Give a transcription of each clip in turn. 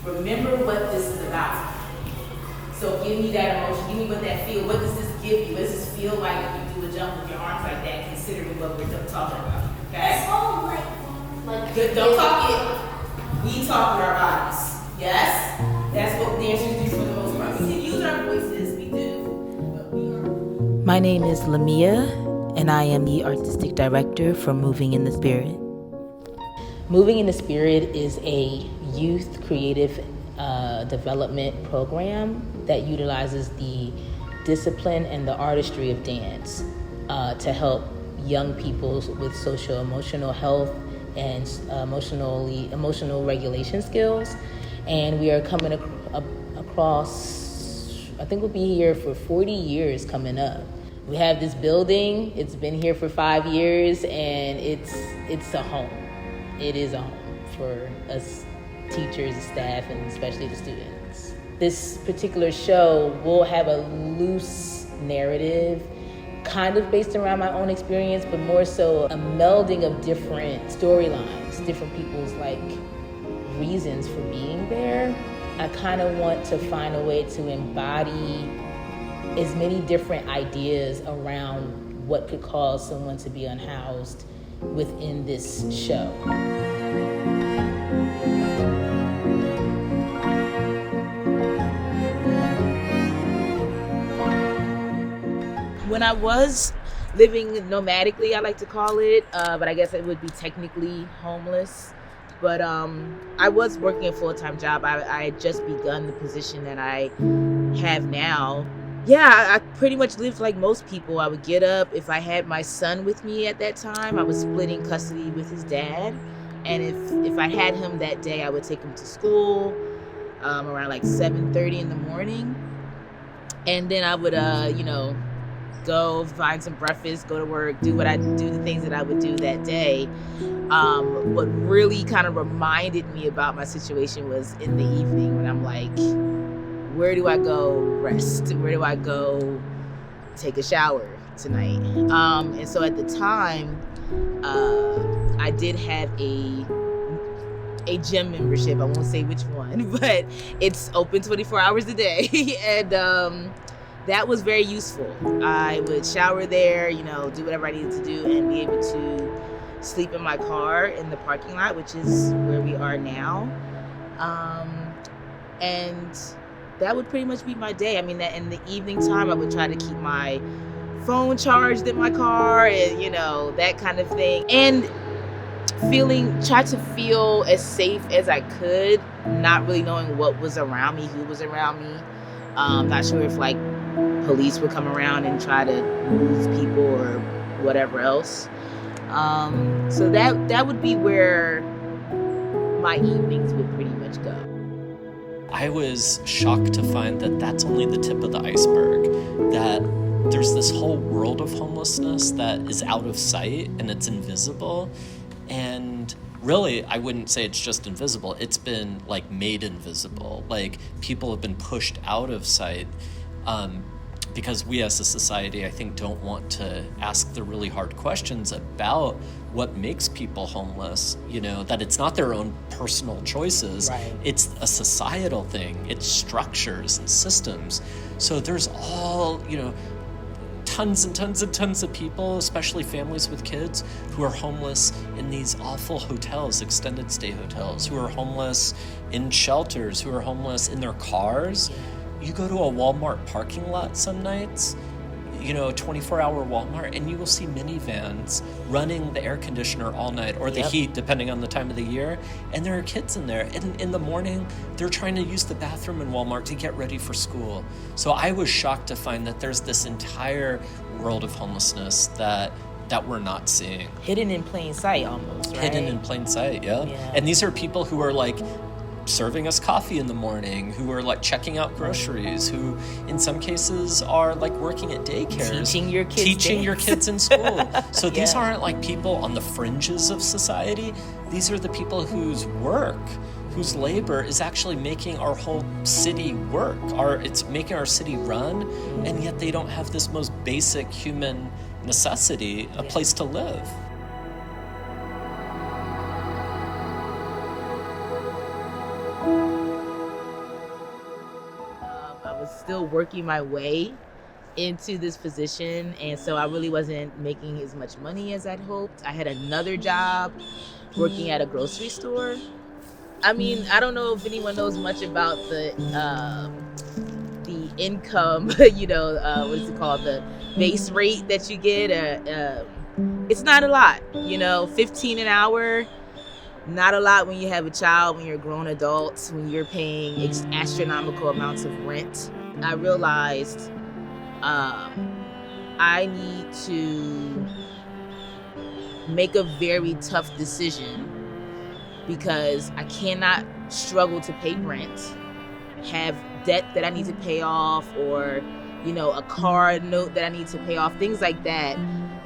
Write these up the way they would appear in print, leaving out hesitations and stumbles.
Remember what this is about. So give me that emotion, give me what that feel. What does this give you? What does this feel like if you do a jump with your arms like that, considering what we're talking about? Okay? Good, don't talk it. We talk with our bodies. Yes? That's what dancers do for the most part. We can use our voices, we do. But we are. My name is LaMia, and I am the artistic director for Moving in the Spirit. Moving in the Spirit is a youth creative development program that utilizes the discipline and the artistry of dance to help young people with social-emotional health and emotional regulation skills. And we are coming across, I think we'll be here for 40 years coming up. We have this building, it's been here for 5 years, and it's a home. It is a home for us teachers, staff, and especially the students. This particular show will have a loose narrative, kind of based around my own experience, but more so a melding of different storylines, different people's reasons for being there. I kind of want to find a way to embody as many different ideas around what could cause someone to be unhoused within this show. When I was living nomadically, I like to call it, but I guess it would be technically homeless. But I was working a full-time job. I had just begun the position that I have now. Yeah, I pretty much lived like most people. I would get up. If I had my son with me at that time, I was splitting custody with his dad. And if I had him that day, I would take him to school around 7:30 in the morning. And then I would, go find some breakfast, go to work, do the things that I would do that day. What really kind of reminded me about my situation was in the evening when I'm like, where do I go rest? Where do I go take a shower tonight? And so at the time, I did have a gym membership. I won't say which one, but it's open 24 hours a day. And that was very useful. I would shower there, do whatever I needed to do and be able to sleep in my car in the parking lot, which is where we are now. And that would pretty much be my day. I mean, that in the evening time, I would try to keep my phone charged in my car and, that kind of thing. And try to feel as safe as I could, not really knowing what was around me, who was around me. Not sure if police would come around and try to move people or whatever else. So that would be where my evenings would pretty much go. I was shocked to find that that's only the tip of the iceberg, that there's this whole world of homelessness that is out of sight and it's invisible. And really, I wouldn't say it's just invisible. It's been made invisible. People have been pushed out of sight because we as a society, I think, don't want to ask the really hard questions about what makes people homeless, that it's not their own personal choices. Right. It's a societal thing. It's structures and systems. So there's all, tons and tons and tons of people, especially families with kids, who are homeless in these awful hotels, extended stay hotels, who are homeless in shelters, who are homeless in their cars. You go to a Walmart parking lot some nights, a 24-hour Walmart, and you will see minivans running the air conditioner all night, or the heat, depending on the time of the year, and there are kids in there. And in the morning, they're trying to use the bathroom in Walmart to get ready for school. So I was shocked to find that there's this entire world of homelessness that we're not seeing. Hidden in plain sight almost, right? Hidden in plain sight, yeah. And these are people who are serving us coffee in the morning, who are checking out groceries, who in some cases are working at daycares, teaching your kids in school. So these aren't people on the fringes of society. These are the people whose work, whose labor is actually making our whole city work. It's making our city run, and yet they don't have this most basic human necessity, a place to live. was still working my way into this position, and so I really wasn't making as much money as I'd hoped. I had another job working at a grocery store. I mean, I don't know if anyone knows much about the income, what is it called, the base rate that you get. It's not a lot, 15 an hour. Not a lot when you have a child, when you're a grown adult, when you're paying astronomical amounts of rent. I realized I need to make a very tough decision because I cannot struggle to pay rent, have debt that I need to pay off, or a car note that I need to pay off, things like that.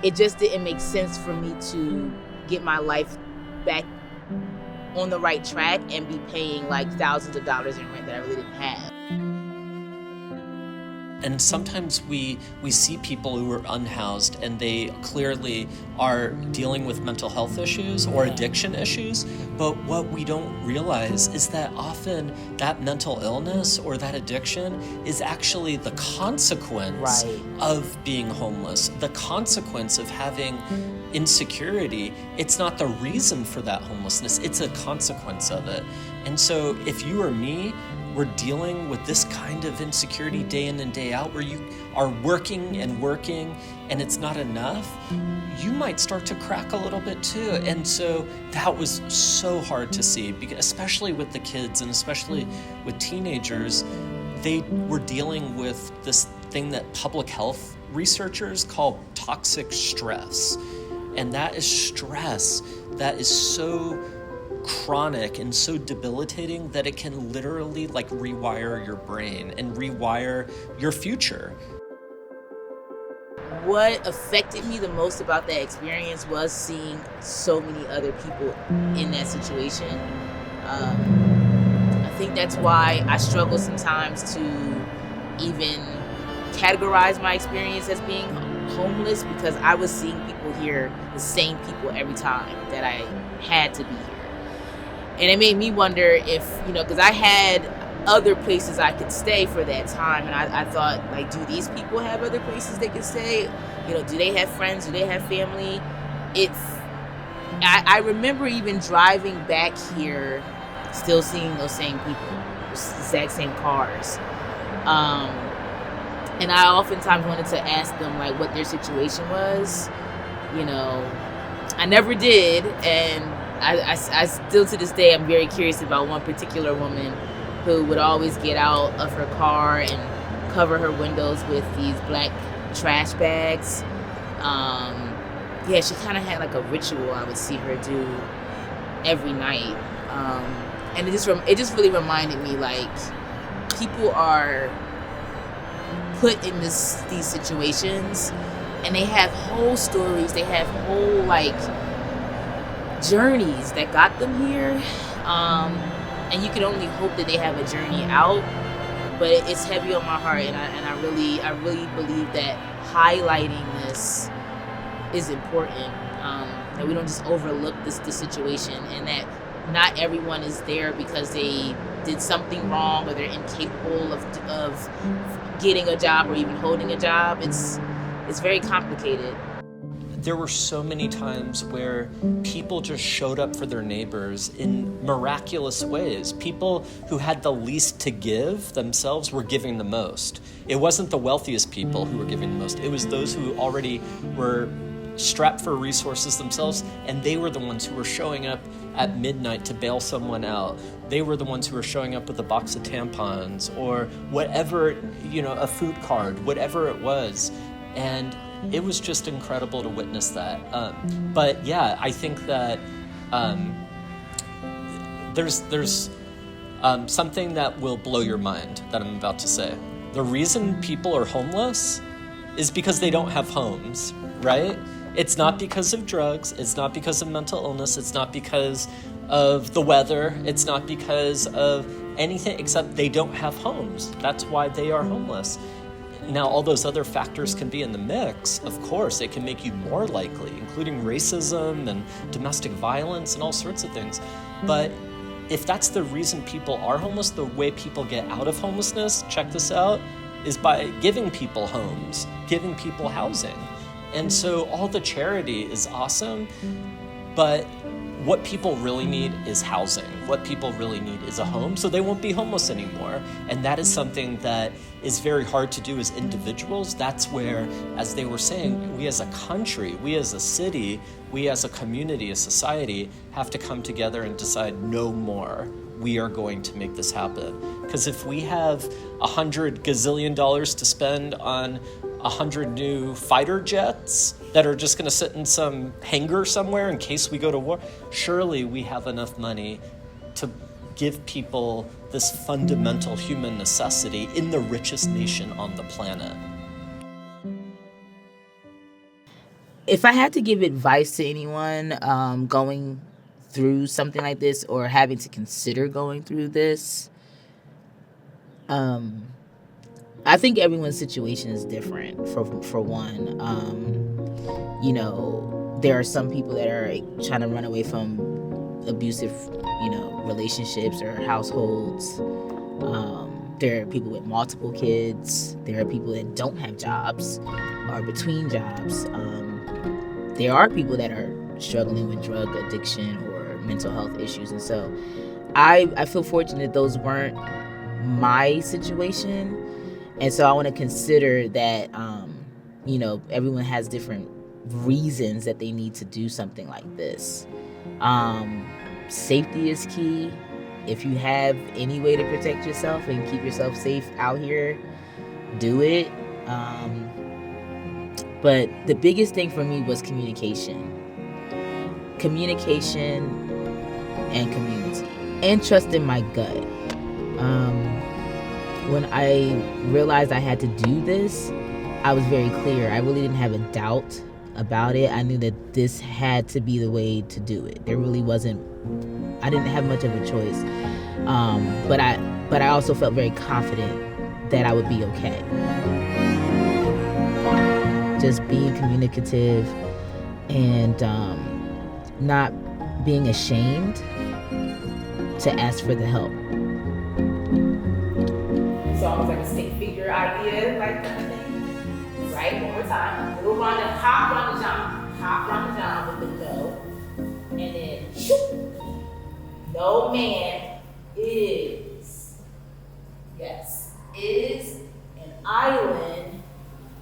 It just didn't make sense for me to get my life back on the right track and be paying like thousands of dollars in rent that I really didn't have. And sometimes we see people who are unhoused and they clearly are dealing with mental health issues or addiction issues, but what we don't realize is that often that mental illness or that addiction is actually the consequence of being homeless, the consequence of having insecurity. It's not the reason for that homelessness, it's a consequence of it. And so if you or me, we're dealing with this kind of insecurity day in and day out, where you are working and it's not enough, you might start to crack a little bit too. And so that was so hard to see, especially with the kids and especially with teenagers. They were dealing with this thing that public health researchers call toxic stress. And that is stress that is so chronic and so debilitating that it can literally rewire your brain and rewire your future. What affected me the most about that experience was seeing so many other people in that situation. I think that's why I struggle sometimes to even categorize my experience as being homeless, because I was seeing people here, the same people every time that I had to be here. And it made me wonder if, because I had other places I could stay for that time. And I thought, do these people have other places they can stay? Do they have friends? Do they have family? I remember even driving back here, still seeing those same people, exact same cars. And I oftentimes wanted to ask them, what their situation was. I never did. And I still to this day, I'm very curious about one particular woman who would always get out of her car and cover her windows with these black trash bags. She kind of had a ritual I would see her do every night. And it just really reminded me, people are put in these situations and they have whole stories, they have whole journeys that got them here, and you can only hope that they have a journey out. But it's heavy on my heart, and I really believe that highlighting this is important, that we don't just overlook the situation, and that not everyone is there because they did something wrong or they're incapable of getting a job or even holding a job. It's very complicated. There were so many times where people just showed up for their neighbors in miraculous ways. People who had the least to give themselves were giving the most. It wasn't the wealthiest people who were giving the most. It was those who already were strapped for resources themselves, and they were the ones who were showing up at midnight to bail someone out. They were the ones who were showing up with a box of tampons or whatever, a food card, whatever it was. And it was just incredible to witness that. But yeah, I think that there's something that will blow your mind that I'm about to say. The reason people are homeless is because they don't have homes, right? It's not because of drugs. It's not because of mental illness. It's not because of the weather. It's not because of anything except they don't have homes. That's why they are homeless. Now, all those other factors can be in the mix. Of course, it can make you more likely, including racism and domestic violence and all sorts of things. But if that's the reason people are homeless, the way people get out of homelessness, check this out, is by giving people homes, giving people housing. And so all the charity is awesome, but what people really need is housing. What people really need is a home, so they won't be homeless anymore. And that is something that is very hard to do as individuals. That's where, as they were saying, we as a country, we as a city, we as a community, a society, have to come together and decide no more. We are going to make this happen. Because if we have $100 gazillion to spend on 100 new fighter jets that are just going to sit in some hangar somewhere in case we go to war, surely we have enough money to give people this fundamental human necessity in the richest nation on the planet. If I had to give advice to anyone going through something like this or having to consider going through this, I think everyone's situation is different. For one, there are some people that are trying to run away from abusive, relationships or households. There are people with multiple kids. There are people that don't have jobs or between jobs. There are people that are struggling with drug addiction or mental health issues, and so I feel fortunate those weren't my situation. And so I want to consider that, everyone has different reasons that they need to do something like this. Safety is key. If you have any way to protect yourself and keep yourself safe out here, do it. But the biggest thing for me was communication and community, and trust in my gut. When I realized I had to do this, I was very clear. I really didn't have a doubt about it. I knew that this had to be the way to do it. There really wasn't, I didn't have much of a choice. But I also felt very confident that I would be okay. Just being communicative and not being ashamed to ask for the help. So almost like a stick figure idea, like kind of thing. Right? One more time. Little run and hop, run and jump. Hop, run and jump with the go. And then shoot. No man is. Yes. Is an island.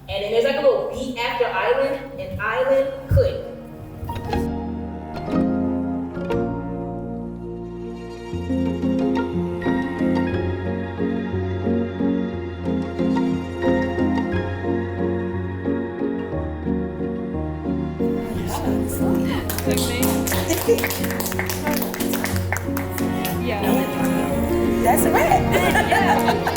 And then there's like a little beat after island. An island, click. Yeah. That's a wrap.